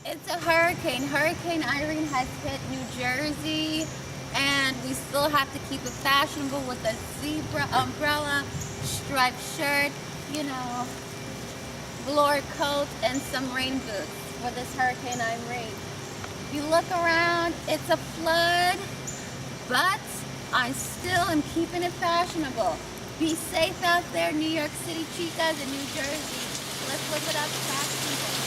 It's a hurricane. Hurricane Irene has hit New Jersey, and we still have to keep it fashionable with a zebra umbrella, striped shirt, you know, velour coat, and some rain boots for this Hurricane Irene. If you look around, it's a flood, but I still am keeping it fashionable. Be safe out there, New York City chicas and New Jersey. Let's look it up fashionable.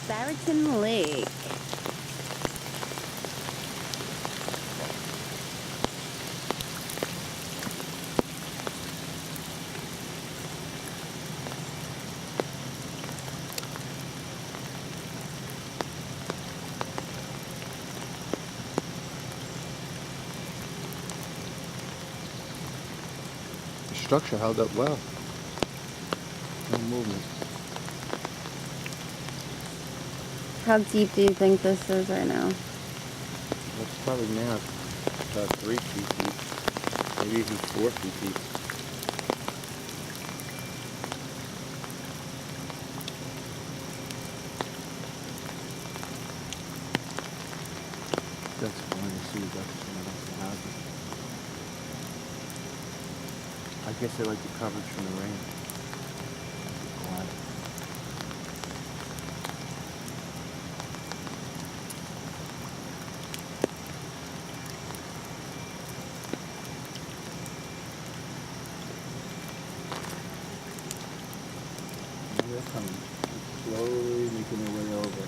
Barrington Lake. The structure held up well. No movement. How deep do you think this is right now? That's probably now about 3 feet deep. Maybe even 4 feet deep. That's fine to see. That's someone else's house. I guess they like the coverage from the rain. Quiet. They're coming. Slowly making their way over.